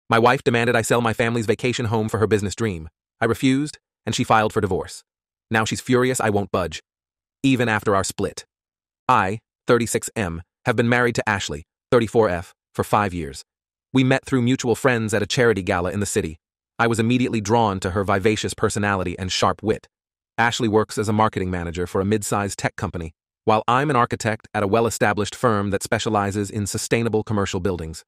My wife demanded I sell my family's vacation home for her business dream. I refused, and she filed for divorce. Now she's furious I won't budge, even after our split. I, 36M, have been married to Ashley, 34F, for 5 years. We met through mutual friends at a charity gala in the city. I was immediately drawn to her vivacious personality and sharp wit. Ashley works as a marketing manager for a mid-sized tech company, while I'm an architect at a well-established firm that specializes in sustainable commercial buildings.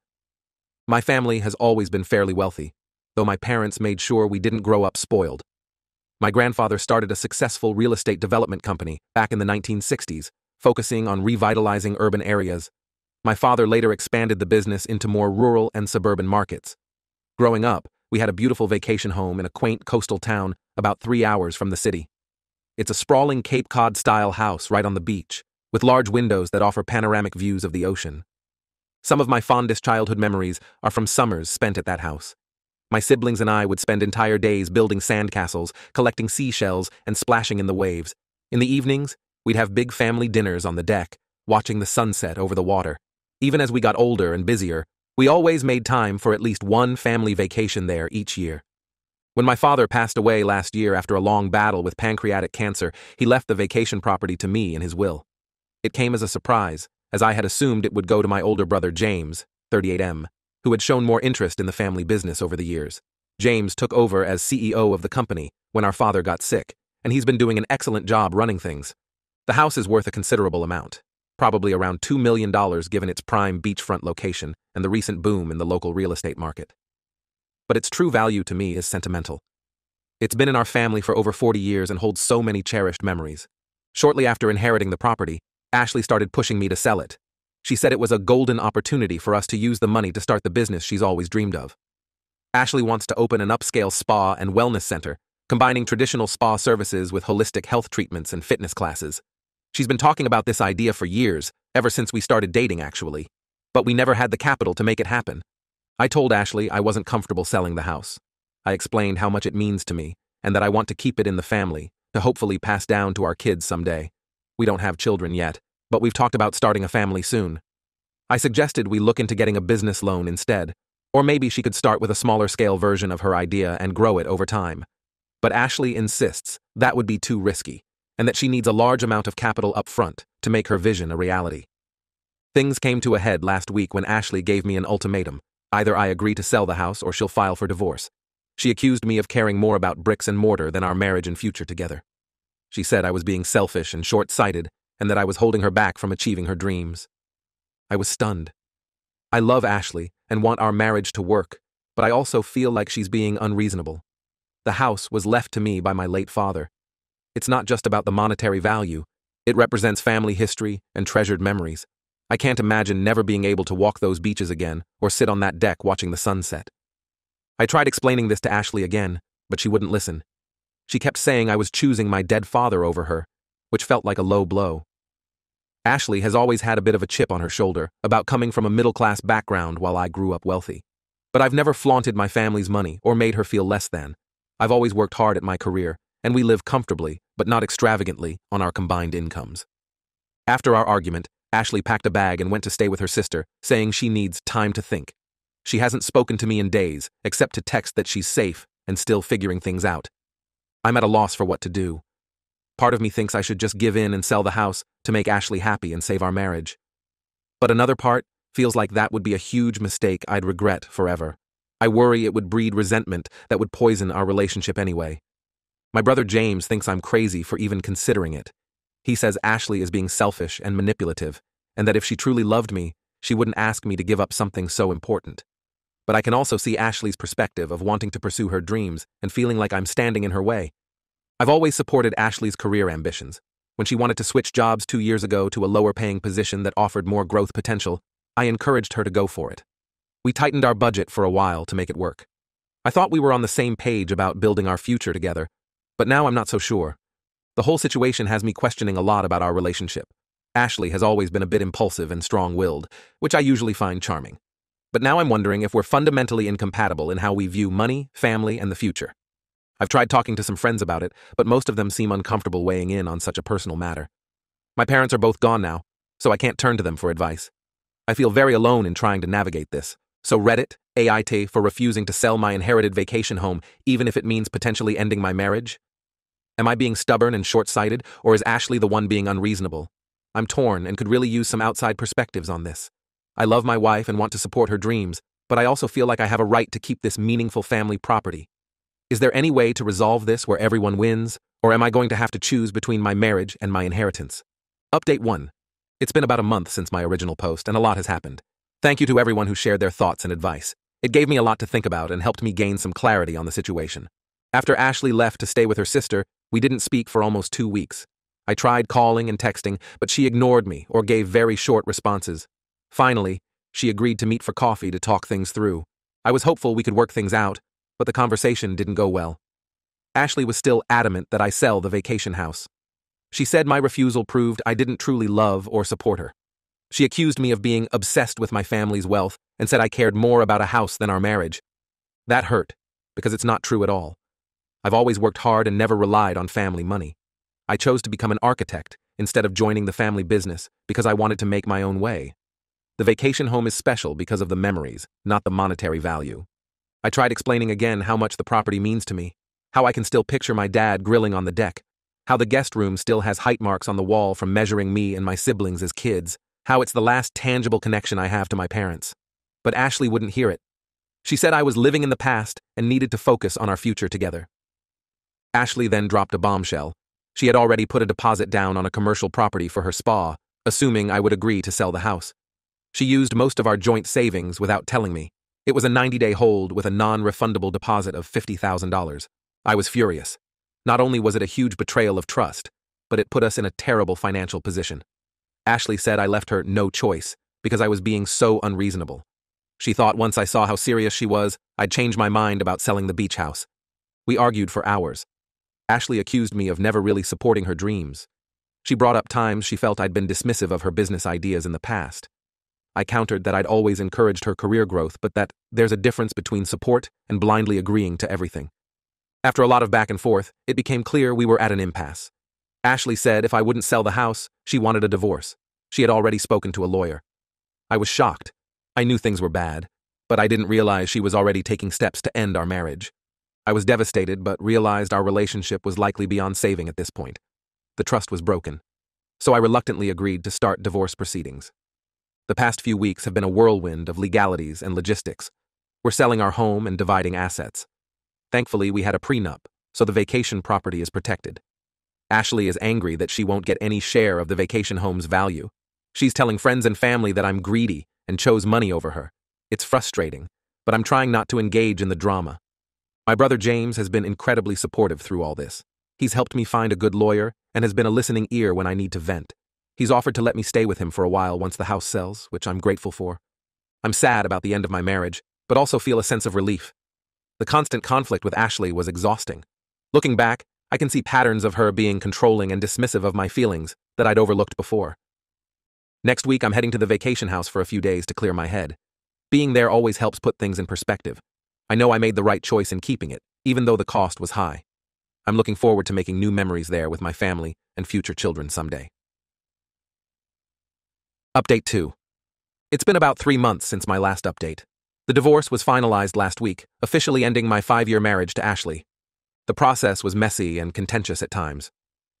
My family has always been fairly wealthy, though my parents made sure we didn't grow up spoiled. My grandfather started a successful real estate development company back in the 1960s, focusing on revitalizing urban areas. My father later expanded the business into more rural and suburban markets. Growing up, we had a beautiful vacation home in a quaint coastal town about 3 hours from the city. It's a sprawling Cape Cod-style house right on the beach, with large windows that offer panoramic views of the ocean. Some of my fondest childhood memories are from summers spent at that house. My siblings and I would spend entire days building sandcastles, collecting seashells, and splashing in the waves. In the evenings, we'd have big family dinners on the deck, watching the sunset over the water. Even as we got older and busier, we always made time for at least one family vacation there each year. When my father passed away last year after a long battle with pancreatic cancer, he left the vacation property to me in his will. It came as a surprise, as I had assumed it would go to my older brother James, 38M, who had shown more interest in the family business over the years. James took over as CEO of the company when our father got sick, and he's been doing an excellent job running things. The house is worth a considerable amount, probably around $2 million given its prime beachfront location and the recent boom in the local real estate market. But its true value to me is sentimental. It's been in our family for over 40 years and holds so many cherished memories. Shortly after inheriting the property, Ashley started pushing me to sell it. She said it was a golden opportunity for us to use the money to start the business she's always dreamed of. Ashley wants to open an upscale spa and wellness center, combining traditional spa services with holistic health treatments and fitness classes. She's been talking about this idea for years, ever since we started dating actually, but we never had the capital to make it happen. I told Ashley I wasn't comfortable selling the house. I explained how much it means to me, and that I want to keep it in the family, to hopefully pass down to our kids someday. We don't have children yet, but we've talked about starting a family soon. I suggested we look into getting a business loan instead, or maybe she could start with a smaller scale version of her idea and grow it over time. But Ashley insists that would be too risky, and that she needs a large amount of capital up front to make her vision a reality. Things came to a head last week when Ashley gave me an ultimatum. Either I agree to sell the house or she'll file for divorce. She accused me of caring more about bricks and mortar than our marriage and future together. She said I was being selfish and short-sighted, and that I was holding her back from achieving her dreams. I was stunned. I love Ashley and want our marriage to work, but I also feel like she's being unreasonable. The house was left to me by my late father. It's not just about the monetary value. It represents family history and treasured memories. I can't imagine never being able to walk those beaches again or sit on that deck watching the sunset. I tried explaining this to Ashley again, but she wouldn't listen. She kept saying I was choosing my dead father over her, which felt like a low blow. Ashley has always had a bit of a chip on her shoulder about coming from a middle-class background while I grew up wealthy. But I've never flaunted my family's money or made her feel less than. I've always worked hard at my career, and we live comfortably, but not extravagantly, on our combined incomes. After our argument, Ashley packed a bag and went to stay with her sister, saying she needs time to think. She hasn't spoken to me in days, except to text that she's safe and still figuring things out. I'm at a loss for what to do. Part of me thinks I should just give in and sell the house to make Ashley happy and save our marriage. But another part feels like that would be a huge mistake I'd regret forever. I worry it would breed resentment that would poison our relationship anyway. My brother James thinks I'm crazy for even considering it. He says Ashley is being selfish and manipulative, and that if she truly loved me, she wouldn't ask me to give up something so important. But I can also see Ashley's perspective of wanting to pursue her dreams and feeling like I'm standing in her way. I've always supported Ashley's career ambitions. When she wanted to switch jobs 2 years ago to a lower-paying position that offered more growth potential, I encouraged her to go for it. We tightened our budget for a while to make it work. I thought we were on the same page about building our future together, but now I'm not so sure. The whole situation has me questioning a lot about our relationship. Ashley has always been a bit impulsive and strong-willed, which I usually find charming. But now I'm wondering if we're fundamentally incompatible in how we view money, family, and the future. I've tried talking to some friends about it, but most of them seem uncomfortable weighing in on such a personal matter. My parents are both gone now, so I can't turn to them for advice. I feel very alone in trying to navigate this, so Reddit AIT for refusing to sell my inherited vacation home, even if it means potentially ending my marriage? Am I being stubborn and short-sighted, or is Ashley the one being unreasonable? I'm torn and could really use some outside perspectives on this. I love my wife and want to support her dreams, but I also feel like I have a right to keep this meaningful family property. Is there any way to resolve this where everyone wins, or am I going to have to choose between my marriage and my inheritance? Update 1. It's been about a month since my original post, and a lot has happened. Thank you to everyone who shared their thoughts and advice. It gave me a lot to think about and helped me gain some clarity on the situation. After Ashley left to stay with her sister, we didn't speak for almost 2 weeks. I tried calling and texting, but she ignored me or gave very short responses. Finally, she agreed to meet for coffee to talk things through. I was hopeful we could work things out, but the conversation didn't go well. Ashley was still adamant that I sell the vacation house. She said my refusal proved I didn't truly love or support her. She accused me of being obsessed with my family's wealth and said I cared more about a house than our marriage. That hurt, because it's not true at all. I've always worked hard and never relied on family money. I chose to become an architect instead of joining the family business because I wanted to make my own way. The vacation home is special because of the memories, not the monetary value. I tried explaining again how much the property means to me, how I can still picture my dad grilling on the deck, how the guest room still has height marks on the wall from measuring me and my siblings as kids, how it's the last tangible connection I have to my parents. But Ashley wouldn't hear it. She said I was living in the past and needed to focus on our future together. Ashley then dropped a bombshell. She had already put a deposit down on a commercial property for her spa, assuming I would agree to sell the house. She used most of our joint savings without telling me. It was a 90-day hold with a non-refundable deposit of $50,000. I was furious. Not only was it a huge betrayal of trust, but it put us in a terrible financial position. Ashley said I left her no choice because I was being so unreasonable. She thought once I saw how serious she was, I'd change my mind about selling the beach house. We argued for hours. Ashley accused me of never really supporting her dreams. She brought up times she felt I'd been dismissive of her business ideas in the past. I countered that I'd always encouraged her career growth, but that there's a difference between support and blindly agreeing to everything. After a lot of back and forth, it became clear we were at an impasse. Ashley said if I wouldn't sell the house, she wanted a divorce. She had already spoken to a lawyer. I was shocked. I knew things were bad, but I didn't realize she was already taking steps to end our marriage. I was devastated, but realized our relationship was likely beyond saving at this point. The trust was broken, so I reluctantly agreed to start divorce proceedings. The past few weeks have been a whirlwind of legalities and logistics. We're selling our home and dividing assets. Thankfully, we had a prenup, so the vacation property is protected. Ashley is angry that she won't get any share of the vacation home's value. She's telling friends and family that I'm greedy and chose money over her. It's frustrating, but I'm trying not to engage in the drama. My brother James has been incredibly supportive through all this. He's helped me find a good lawyer and has been a listening ear when I need to vent. He's offered to let me stay with him for a while once the house sells, which I'm grateful for. I'm sad about the end of my marriage, but also feel a sense of relief. The constant conflict with Ashley was exhausting. Looking back, I can see patterns of her being controlling and dismissive of my feelings that I'd overlooked before. Next week, I'm heading to the vacation house for a few days to clear my head. Being there always helps put things in perspective. I know I made the right choice in keeping it, even though the cost was high. I'm looking forward to making new memories there with my family and future children someday. Update 2. It's been about 3 months since my last update. The divorce was finalized last week, officially ending my 5-year marriage to Ashley. The process was messy and contentious at times.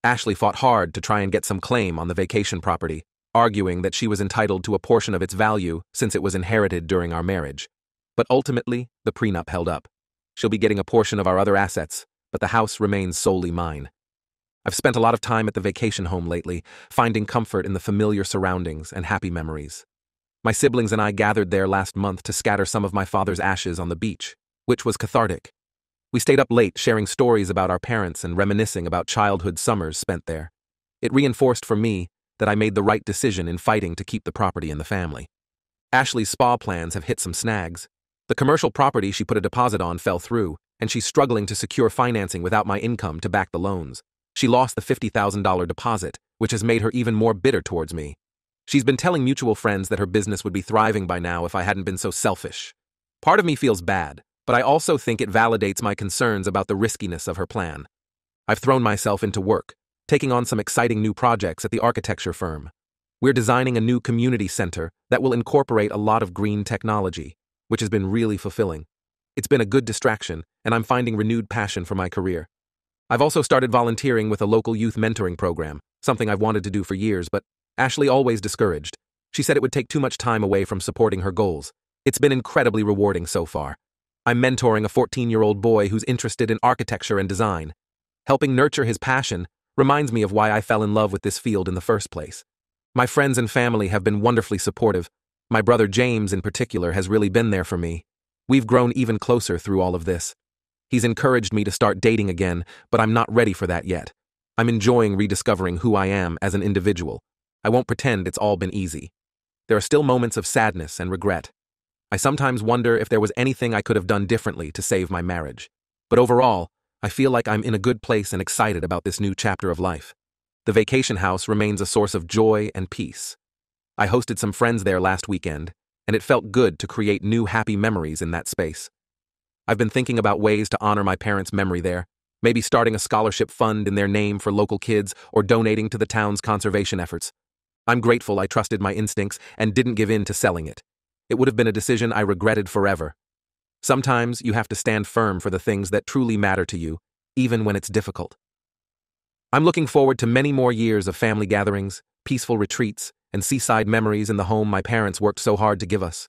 Ashley fought hard to try and get some claim on the vacation property, arguing that she was entitled to a portion of its value since it was inherited during our marriage. But ultimately, the prenup held up. She'll be getting a portion of our other assets, but the house remains solely mine. I've spent a lot of time at the vacation home lately, finding comfort in the familiar surroundings and happy memories. My siblings and I gathered there last month to scatter some of my father's ashes on the beach, which was cathartic. We stayed up late sharing stories about our parents and reminiscing about childhood summers spent there. It reinforced for me that I made the right decision in fighting to keep the property in the family. Ashley's spa plans have hit some snags. The commercial property she put a deposit on fell through, and she's struggling to secure financing without my income to back the loans. She lost the $50,000 deposit, which has made her even more bitter towards me. She's been telling mutual friends that her business would be thriving by now if I hadn't been so selfish. Part of me feels bad, but I also think it validates my concerns about the riskiness of her plan. I've thrown myself into work, taking on some exciting new projects at the architecture firm. We're designing a new community center that will incorporate a lot of green technology. which has been really fulfilling. It's been a good distraction, and I'm finding renewed passion for my career. I've also started volunteering with a local youth mentoring program, something I've wanted to do for years, but Ashley always discouraged. She said it would take too much time away from supporting her goals. It's been incredibly rewarding so far. I'm mentoring a 14-year-old boy who's interested in architecture and design. Helping nurture his passion reminds me of why I fell in love with this field in the first place. My friends and family have been wonderfully supportive. My brother James, in particular, has really been there for me. We've grown even closer through all of this. He's encouraged me to start dating again, but I'm not ready for that yet. I'm enjoying rediscovering who I am as an individual. I won't pretend it's all been easy. There are still moments of sadness and regret. I sometimes wonder if there was anything I could have done differently to save my marriage. But overall, I feel like I'm in a good place and excited about this new chapter of life. The vacation house remains a source of joy and peace. I hosted some friends there last weekend, and it felt good to create new happy memories in that space. I've been thinking about ways to honor my parents' memory there, maybe starting a scholarship fund in their name for local kids or donating to the town's conservation efforts. I'm grateful I trusted my instincts and didn't give in to selling it. It would have been a decision I regretted forever. Sometimes you have to stand firm for the things that truly matter to you, even when it's difficult. I'm looking forward to many more years of family gatherings, peaceful retreats, and seaside memories in the home my parents worked so hard to give us.